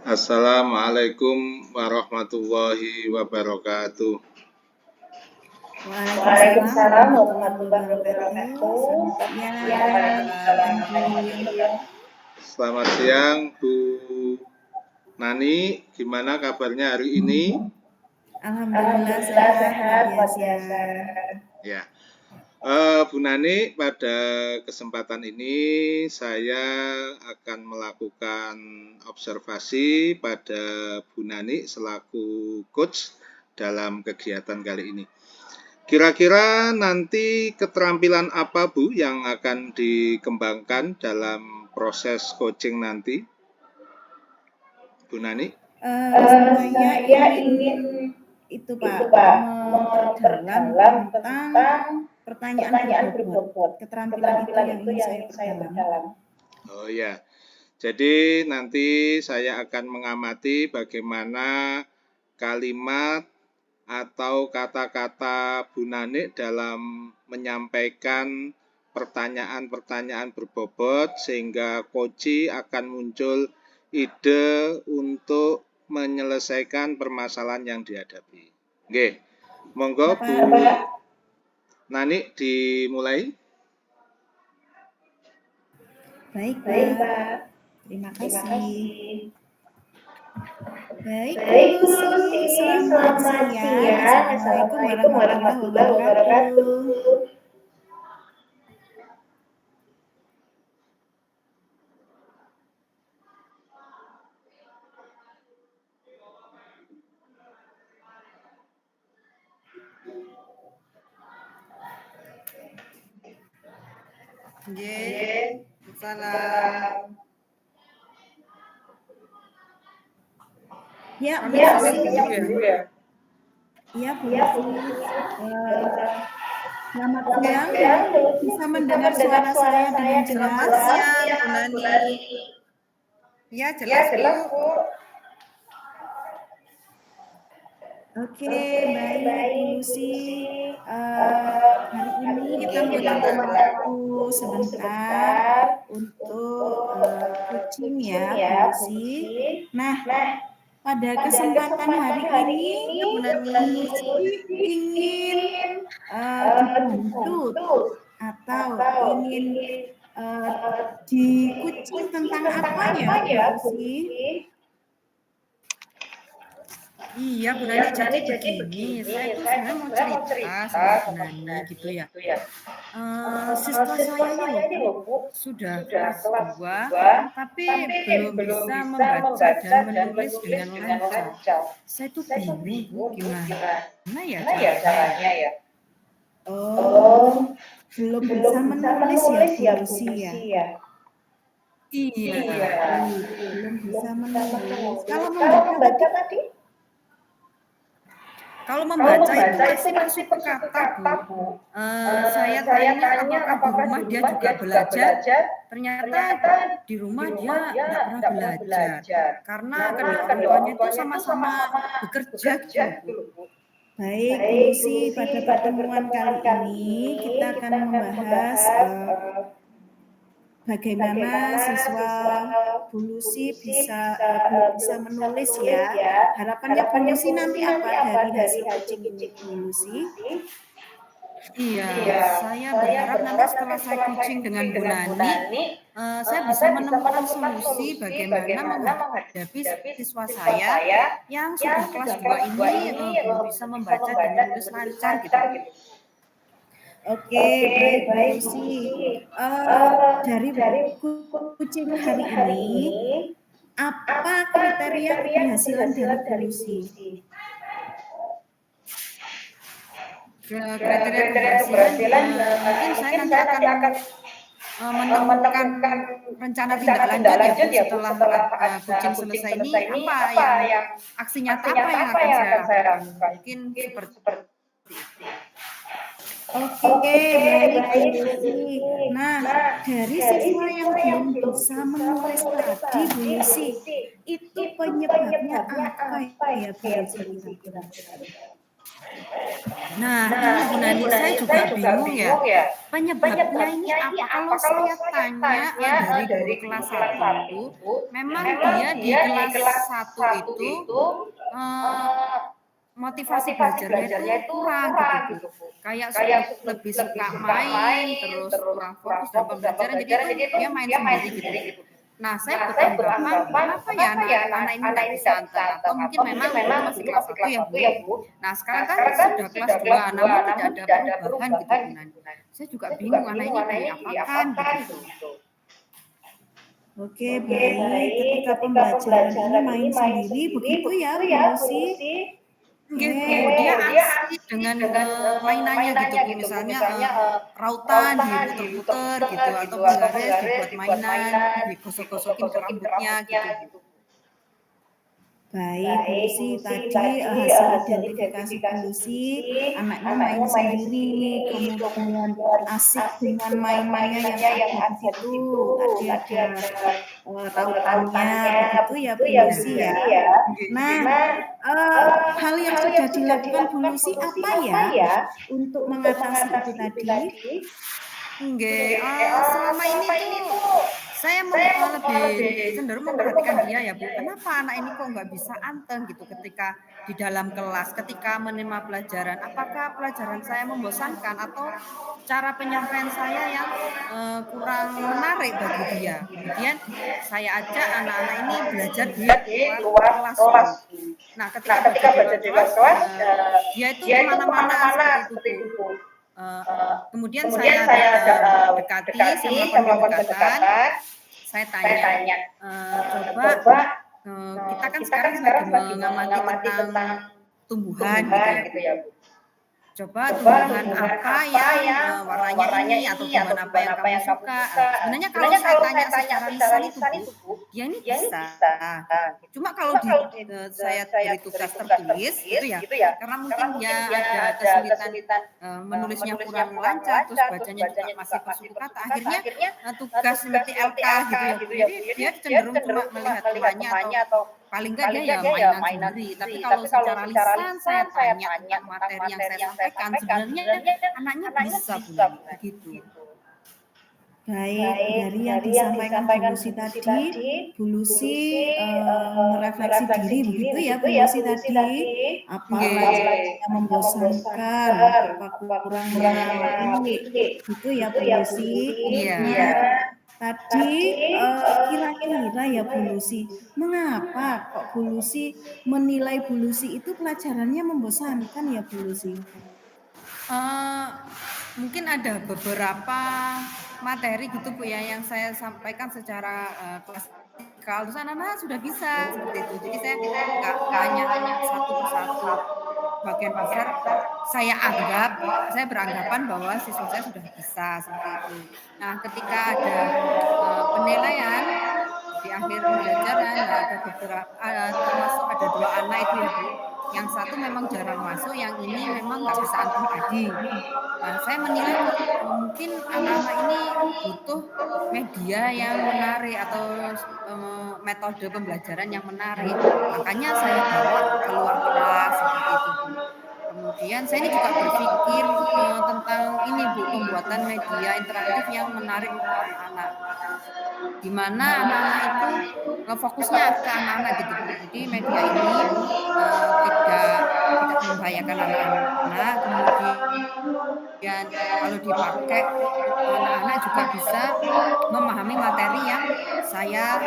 Assalamualaikum warahmatullahi wabarakatuh. Waalaikumsalam Waalaikumsalam warahmatullahi warahmatullahi wabarakatuh. wabarakatuh. Selamat siang, Andin. Selamat siang Bu Nani, gimana kabarnya hari ini? Alhamdulillah Alhamdulillah sehat, sehat, luar luar biasa. biasa. Ya, Bu Nani, pada kesempatan ini saya akan melakukan observasi pada Bu Nani selaku coach dalam kegiatan kali ini. Kira-kira nanti keterampilan apa Bu yang akan dikembangkan dalam proses coaching nanti? Bu Nani? Saya ingin itu Pak, memperdalam tentang pertanyaan berbobot. Keterampilan itu yang ingin saya perdalam. Oh ya, jadi nanti saya akan mengamati bagaimana kalimat atau kata-kata Bu Nani dalam menyampaikan pertanyaan-pertanyaan berbobot sehingga coach akan muncul ide untuk menyelesaikan permasalahan yang dihadapi. Oke, monggo Bu Nani dimulai. Baik Pak, terima kasih. Baik Bu Lucy, selamat siang. Assalamualaikum warahmatullahi wabarakatuh. Salam. Ya, Bu Ya, Lucy. Ya, Bu Lucy. Selamat siang. Bisa mendengar suara saya dengan jelas? Selamat siang, Bu Nani. Ya, jelas Bu. Oke, baik Bu Lucy. Hari ini kita meluangkan waktu sebentar untuk coaching ya, Bu Lucy. Nah, pada kesempatan hari ini, Bu Lucy ingin dibantu atau ingin di coaching tentang apa ya, Bu Lucy? Iya, Bu Nani, jadi begini, saya itu sebenarnya mau cerita sama Bu Nani gitu ya. Siswa saya ini loh Bu, sudah kelas 2, tapi belum bisa membaca dan menulis dengan lancar. Saya tuh bingung Bu, gimana ya caranya ya? Oh, belum bisa menulis ya Bu Lucy ya? Iya. Belum bisa menulis. Kalau membaca tadi? Kalau membaca itu masih ke kata Bu. Saya tanya apakah di rumah dia juga belajar. Ternyata di rumah dia tidak pernah belajar. Karena kedua orang tuanya itu sama-sama bekerja gitu Bu. Baik Bu Lucy, pada pertemuan kali ini kita akan membahas bagaimana siswa Bu Lucy bisa menulis ya. Harapannya Bu Lucy nanti apa dari hasil coaching ini Bu Lucy? Iya, saya berharap nanti setelah saya coaching dengan Bu Nani, saya bisa menemukan solusi bagaimana menghadapi siswa saya yang sudah kelas 2 ini belum bisa membaca dan menulis lancar gitu. Oke, baik Bu Lucy. Dari coaching hari ini, apa kriteria keberhasilan dari Bu Lucy? Kriteria keberhasilan mungkin saya nanti akan menemukan rencana tindak lanjut ya Bu setelah coaching selesai ini, apa yang aksi nyata apa yang akan saya lakukan, mungkin seperti itu. Oke, baik Bu Lucy. Nah, dari siswa yang belum bisa menulis tadi Bu Lucy, itu penyebabnya apa ya Bu Lucy kira-kira? Nah, ini Bu Nani, saya juga bingung ya. Penyebabnya ini apa? Kalau saya tanya dari guru kelas 1, memang dia di kelas 1 itu eh, motivasi belajarnya itu kurang gitu Bu. Kayak lebih suka main, terus kurang fokus dalam pembelajaran. Jadi itu dia main sendiri gitu Bu. Nah, saya beranggapan kenapa ya anak ini nggak bisa anteng, atau mungkin memang itu masih kelas 1 ya Bu. Nah, sekarang kan sudah kelas 2, namun tidak ada perubahan gitu Bu Nani. Saya juga bingung anak ini diapakan begitu. Oke, baik. Ketika pembelajaran ini main sendiri, begitu ya, Bu Lucy? Nggih, Bu, Oke. dia asik dengan mainannya gitu Bu. Misalnya rautan diputer-puter gitu, atau penggaris dibuat mainan, digosok-gosokin ke rambutnya gitu Bu. Baik, Bu Lucy. Tadi hasil identifikasi Bu Lucy, anaknya main sendiri, kemudian asik dengan mainannya yang ada di situ. Tadi ada rautannya, begitu ya Bu Lucy ya. Nah, hal yang sudah dilakukan Bu Lucy apa ya untuk mengatasi itu tadi? Nggih, selama ini tuh saya lebih cenderung memperhatikan dia ya Bu. Kenapa anak ini kok nggak bisa anteng gitu ketika di dalam kelas, ketika menerima pelajaran. Apakah pelajaran saya membosankan atau cara penyampaian saya yang kurang menarik bagi dia. Kemudian saya ajak anak-anak ini belajar di luar kelas Bu. Nah, ketika belajar di luar kelas, dia itu kemana-mana seperti itu Bu. Kemudian saya dekati, saya melakukan pendekatan, saya tanya, coba kita kan sekarang lagi mengamati tentang tumbuhan gitu ya Bu. Coba tumbuhan apa yang warnanya ini atau tumbuhan apa yang kamu suka. Sebenarnya kalau saya tanya secara lisan itu Bu, dia ini bisa. Cuma kalau saya beri tugas tertulis gitu ya, karena mungkin dia ada kesulitan menulisnya kurang lancar, terus bacanya juga masih bersuku kata, akhirnya tugas seperti LK gitu ya Bu. Jadi dia cenderung cuma melihat temannya atau paling enggak dia ya mainan sendiri. Tapi kalau secara lisan saya tanya tentang materi yang saya sampaikan, sebenarnya anaknya bisa Bu, begitu. Baik, dari yang disampaikan Bu Lucy tadi, Bu Lucy merefleksi diri begitu ya Bu Lucy tadi, apa yang membosankan, apa kurang menarik, gitu ya Bu Lucy. Iya. Tadi kira-kira ya Bu Lucy, mengapa kok Bu Lucy menilai Bu Lucy itu pelajarannya membosankan ya Bu Lucy? Mungkin ada beberapa materi gitu Bu ya yang saya sampaikan secara klasikal, terus anak-anak sudah bisa seperti itu. Jadi saya nggak tanya satu persatu. Bagian besar saya beranggapan bahwa siswa saya sudah bisa seperti itu. Nah, ketika ada penilaian di akhir pembelajaran, ada beberapa termasuk ada 2 anak itu ya Bu. Yang satu memang jarang masuk, yang ini memang nggak bisa anteng pagi. Nah, saya menilai mungkin anak-anak ini butuh media yang menarik atau metode pembelajaran yang menarik. Makanya saya bawa keluar kelas seperti itu Bu. Kemudian saya ini juga berpikir tentang ini Bu, pembuatan media interaktif yang menarik untuk anak-anak. Di mana anak-anak itu fokusnya ke anak-anak gitu Bu. Jadi media ini tidak membahayakan anak-anak, kemudian kalau dipakai anak-anak juga bisa memahami materi yang saya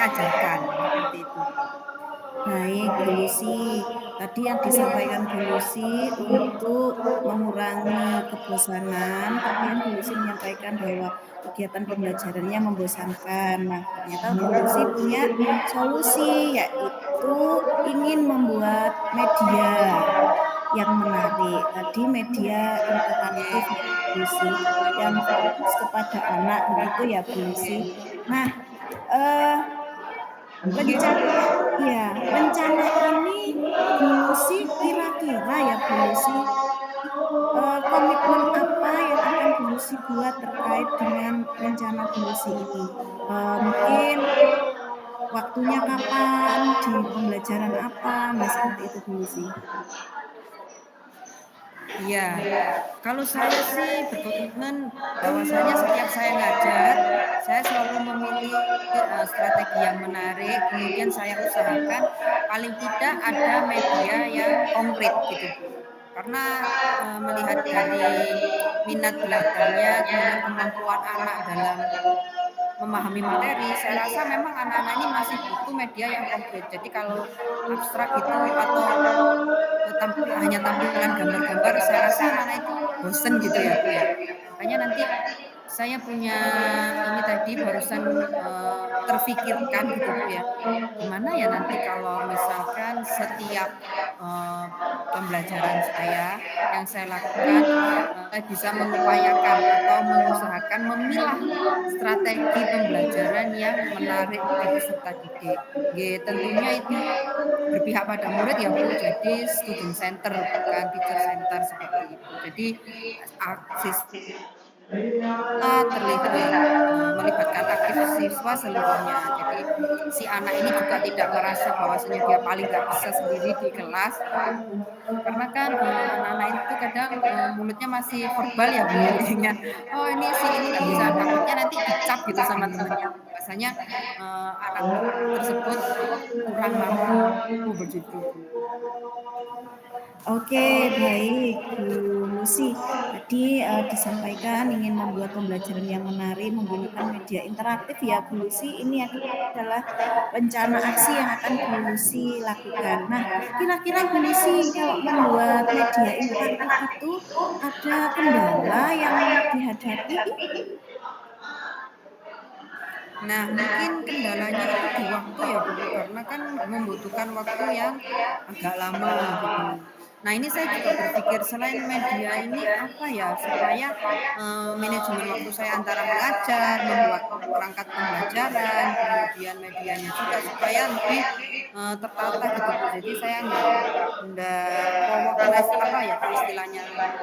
ajarkan seperti itu. Baik, Bu Lucy. Tadi yang disampaikan Bu Lucy untuk mengurangi kebosanan, tadi yang Bu Lucy menyampaikan bahwa kegiatan pembelajarannya membosankan. Nah, ternyata Bu Lucy punya solusi, yaitu ingin membuat media yang menarik. Tadi media interaktif ya Bu Lucy, yang fokus kepada anak, begitu ya Bu Lucy. Nah, rencana ini Bu Lucy kira-kira ya Bu Lucy, komitmen apa yang akan Bu Lucy buat terkait dengan rencana Bu Lucy ini? Mungkin waktunya kapan, di pembelajaran apa, nah seperti itu Bu Lucy. Iya, kalau saya sih berkomitmen bahwasanya setiap saya ngajar, saya selalu memilih, strategi yang menarik, kemudian saya usahakan paling tidak ada media yang konkret gitu, Bu. Karena, melihat dari minat belajarnya, kemudian kemampuan anak dalam memahami materi, saya rasa memang anak-anak ini masih butuh media yang konkret. Jadi kalau abstrak itu atau hanya tampilan gambar-gambar, saya rasa anak-anak itu bosen gitu ya, Bu, ya. Makanya nanti saya punya ini tadi barusan, terfikirkan gitu, Bu, ya. Gimana ya nanti kalau misalkan setiap, eee, pembelajaran saya yang saya lakukan, saya bisa mengupayakan atau mengusahakan memilah strategi pembelajaran yang menarik bagi peserta didik. Nggih, tentunya itu berpihak pada murid ya, Bu. Jadi student center bukan teacher center seperti itu. Jadi siswa melibatkan aktif siswa seluruhnya. Jadi si anak ini juga tidak merasa bahwasanya dia paling nggak bisa sendiri di kelas. Karena kan, anak-anak itu kadang, mulutnya masih verbal ya, Bu, intinya, "Oh ini si ini nggak bisa," takutnya nanti dicap gitu sama temennya, bahwasanya, anak tersebut, kurang mampu begitu, Bu. Oke, baik Bu Lucy. Tadi disampaikan ingin membuat pembelajaran yang menarik menggunakan media interaktif ya Bu Lucy. Ini adalah rencana aksi yang akan Bu Lucy lakukan. Nah, kira-kira Bu Lucy kalau membuat media interaktif itu ada kendala yang dihadapi? Nah, mungkin kendalanya itu di waktu ya, Bu, karena kan membutuhkan waktu yang agak lama gitu. Nah, ini saya juga berpikir selain media ini apa ya, supaya, manajemen waktu saya antara mengajar, membuat perangkat pembelajaran, kemudian medianya juga supaya lebih, tertata gitu, Bu. Jadi saya nggak prolog apa ya istilahnya,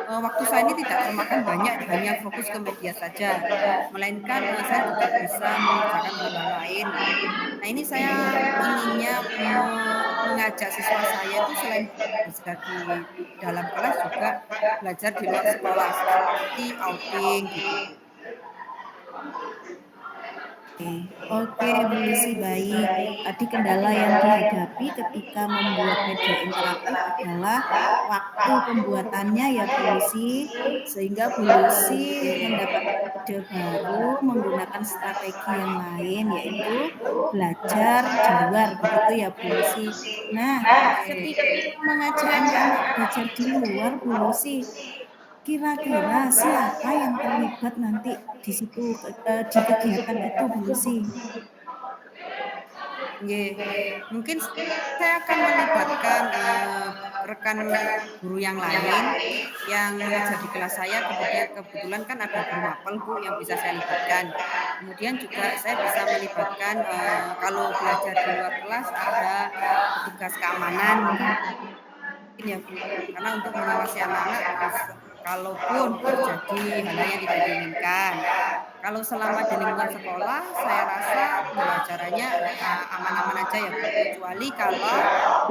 waktu saya ini tidak termakan banyak hanya fokus ke media saja, melainkan, saya juga bisa mengerjakan hal-hal lain gitu. Nah ini saya inginnya mengajak siswa saya itu selain belajar di dalam kelas juga belajar di luar sekolah seperti outing gitu, Bu. Oke, Bu Lucy, baik. Tadi kendala yang dihadapi ketika membuat media interaktif adalah waktu pembuatannya ya Bu Lucy, sehingga Bu Lucy mendapatkan ide baru menggunakan strategi yang lain, yaitu belajar di luar, begitu ya Bu Lucy. Nah, Oke. ketika mengajak anak-anak belajar di luar Bu Lucy, kira-kira siapa yang terlibat nanti di situ, di kegiatan itu Bu Lucy? Nggih, mungkin saya akan melibatkan, rekan guru yang lain yang mengajar di kelas saya, kebetulan kan ada guru mapel, Bu, yang bisa saya libatkan. Kemudian juga saya bisa melibatkan, kalau belajar di luar kelas ada petugas keamanan mungkin ya, Bu, karena untuk mengawasi anak-anak kalaupun terjadi hal-hal yang tidak diinginkan. Kalau selama di lingkungan sekolah, saya rasa pembelajarannya, aman-aman aja ya, Bu, kecuali kalau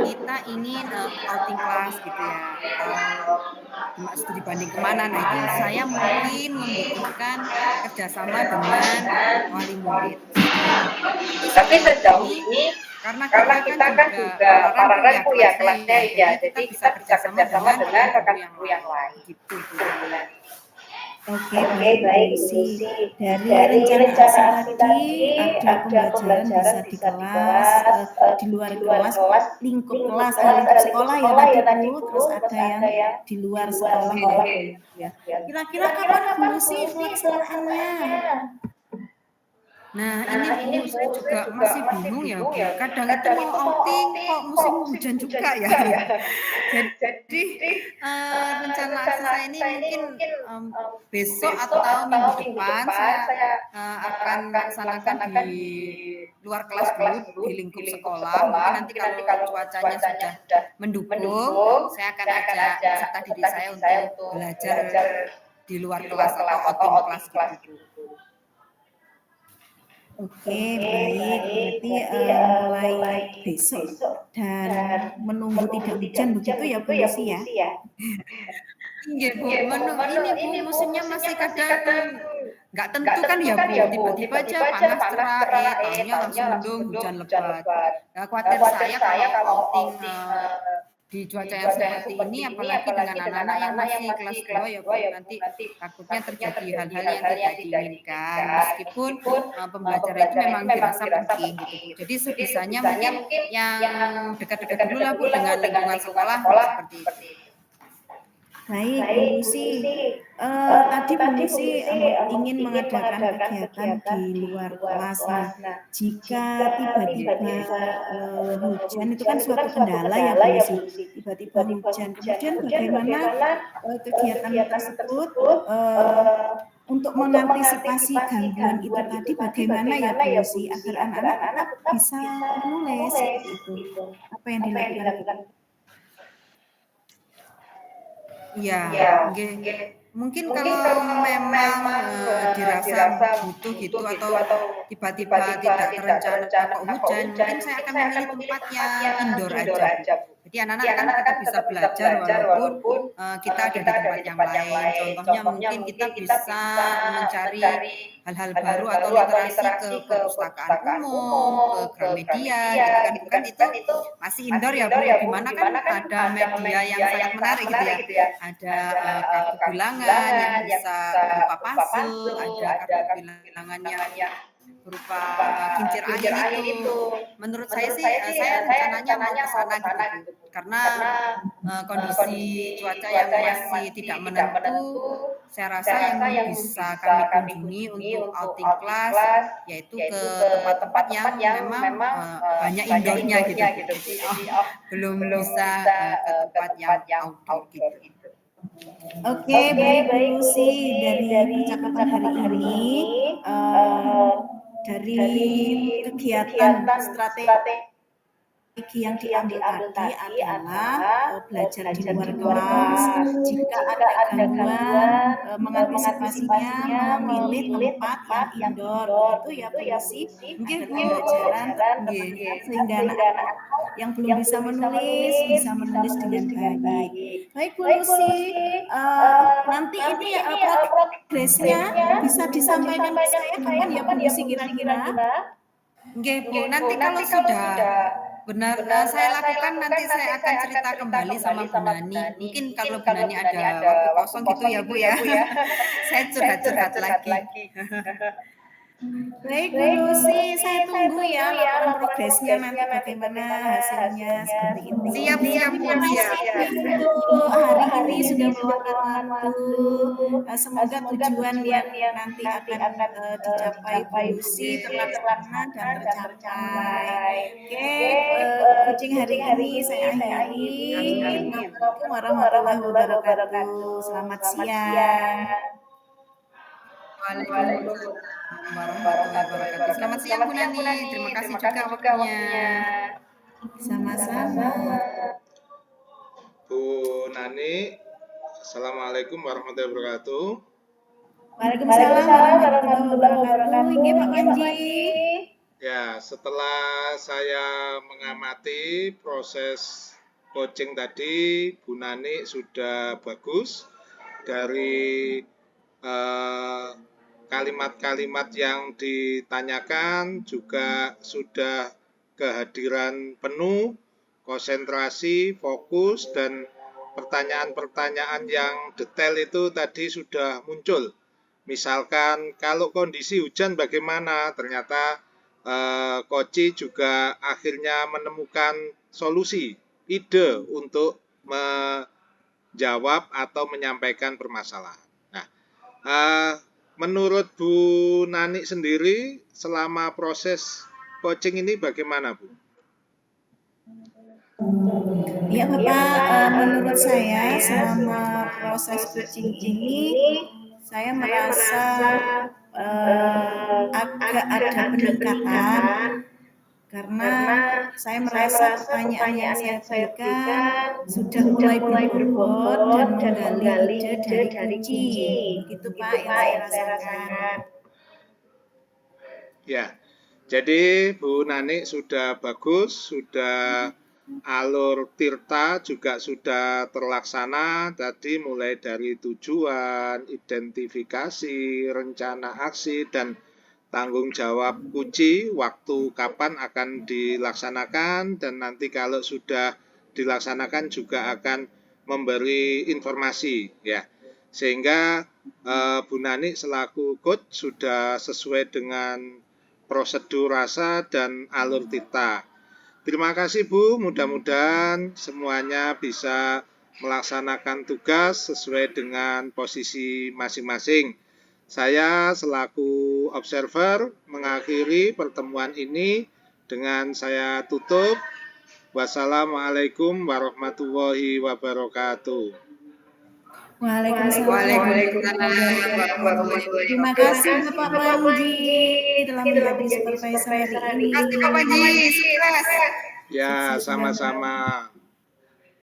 kita ingin, outing kelas gitu ya, atau studi banding kemana. Nah itu saya mungkin membutuhkan kerjasama dengan wali murid, seperti itu, Bu. Tapi sejauh ini karena kita kan juga paralel Bu ya kelasnya ya, jadi kita bisa kerjasama dengan rekan guru yang lain, begitu Bu. Oke, baik Bu Lucy. Dari rencana aksi tadi ada pembelajaran bisa di kelas, di luar kelas, lingkup kelas, lingkup sekolah ya tadi Bu, terus ada yang di luar sekolah ya. Kira-kira kapan Bu Lucy pelaksanaannya? Nah ini Bu, saya juga masih bingung ya Bu, kadang itu mau outing kok musim hujan juga ya gitu. Jadi, rencana aksi saya ini mungkin, besok atau minggu depan saya, akan laksanakan di luar kelas dulu, di lingkup sekolah. Mungkin nanti kalau cuacanya sudah mendukung, saya akan ajak peserta didik saya untuk belajar di luar kelas atau outing kelas gitu Bu. Oke, baik. Berarti mulai besok dan menunggu tidak hujan begitu ya Bu Lucy ya? Iya Bu, ini Bu, musimnya masih kadang nggak tentu kan ya Bu, tiba-tiba aja panas cerah, taunya langsung mendung, hujan lebat. Nah, khawatir saya kalau outing, di cuaca yang seperti ini, apalagi dengan anak-anak yang masih kelas 2 ya Bu, nanti takutnya terjadi hal-hal yang tidak diinginkan. Meskipun, pembelajaran itu memang dirasa penting gitu Bu. Jadi sebisanya mungkin yang dekat-dekat dulu lah Bu dengan lingkungan sekolah, seperti itu. Baik, Bu Lucy. Tadi Bu Lucy ingin mengadakan kegiatan di luar kelas. Nah, jika tiba-tiba hujan itu kan suatu kendala ya Bu Lucy. Tiba-tiba hujan, kemudian bagaimana kegiatan tersebut untuk mengantisipasi gangguan itu tadi bagaimana ya Bu Lucy agar anak-anak tetap bisa menulis seperti itu. Apa yang dilakukan? Iya, mungkin kalau memang dirasa butuh gitu atau tiba-tiba tidak terencana kok hujan, mungkin saya akan memilih tempat yang indoor aja Bu. Jadi anak-anak kan tetap bisa belajar walaupun kita ada di tempat yang lain. Contohnya mungkin kita bisa mencari hal-hal baru atau literasi ke perpustakaan umum, ke Gramedia gitu kan itu masih indoor ya Bu. Di mana kan ada media yang sangat menarik gitu ya. Ada kartu bilangan yang bisa berupa puzzle, ada kartu bilangan yang berupa kincir angin itu. Menurut saya sih, saya rencananya mau ke sana gitu, karena kondisi cuaca yang masih tidak menentu, saya rasa yang bisa kami kunjungi untuk outing kelas, yaitu ke tempat-tempat yang memang banyak indoornya gitu. Jadi belum bisa ke tempat yang outdoor gitu. Oke, baik Bu Lucy, dari percakapan hari ini, dari kegiatan strategi yang diambil tadi adalah belajar di luar kelas. Jika ada gangguan, mengantisipasinya memilih tempat yang indoor, itu ya Bu Lucy, mungkin pembelajaran sehingga anak yang belum bisa menulis dengan baik. Baik Bu Lucy, nanti ini progresnya bisa disampaikan ke saya kapan ya Bu Lucy kira-kira? Oke Bu, nanti kalau sudah benar saya lakukan, nanti saya akan cerita kembali sama Bu Nani. Mungkin kalau Bu Nani ada waktu kosong gitu ya Bu ya. Saya curhat-curhat lagi. Baik Bu Lucy, saya tunggu ya laporan progresnya nanti bagaimana hasilnya seperti itu. Siap Bu. Untuk hari ini sudah meluangkan waktu. Semoga tujuan yang nanti akan dicapai Bu Lucy terlaksana dan tercapai. Oke, coaching hari ini saya akhiri. Assalamualaikum warahmatullahi wabarakatuh. Selamat siang. Waalaikumsalam warahmatullahi wabarakatuh. Selamat siang Bu Nani. Terima kasih juga waktunya. Sama-sama. Bu Nani, Assalamualaikum warahmatullahi wabarakatuh. Waalaikumsalam warahmatullahi wabarakatuh. Ini Pak Panji. Ya, setelah saya mengamati proses coaching tadi, Bu Nani sudah bagus dari kalimat-kalimat yang ditanyakan, juga sudah kehadiran penuh, konsentrasi, fokus, dan pertanyaan-pertanyaan yang detail itu tadi sudah muncul. Misalkan kalau kondisi hujan bagaimana, ternyata Koci juga akhirnya menemukan solusi, ide untuk menjawab atau menyampaikan permasalahan. Nah, menurut Bu Nani sendiri selama proses coaching ini bagaimana Bu? Ya Bapak, menurut saya selama proses coaching ini saya merasa agak ada peningkatan karena saya merasa pertanyaan yang saya berikan sudah mulai berbobot dan menggali ide dari coaching. Begitu Pak yang saya rasakan. Ya, jadi Bu Nani sudah bagus, sudah alur tirta juga sudah terlaksana tadi, mulai dari tujuan, identifikasi, rencana aksi, dan tanggung jawab kunci waktu kapan akan dilaksanakan, dan nanti kalau sudah dilaksanakan juga akan memberi informasi ya. Sehingga Bu Nani selaku coach sudah sesuai dengan prosedur rasa dan alur tirta. Terima kasih Bu, mudah-mudahan semuanya bisa melaksanakan tugas sesuai dengan posisi masing-masing. Saya selaku observer mengakhiri pertemuan ini dengan saya tutup. Wassalamualaikum warahmatullahi wabarakatuh. Waalaikumsalam warahmatullahi wabarakatuh. Terima kasih Bapak Panji telah menjadi supervisor hari ini. Terima kasih Pak Panji, sukses. Ya, Sukses selalu. sama-sama.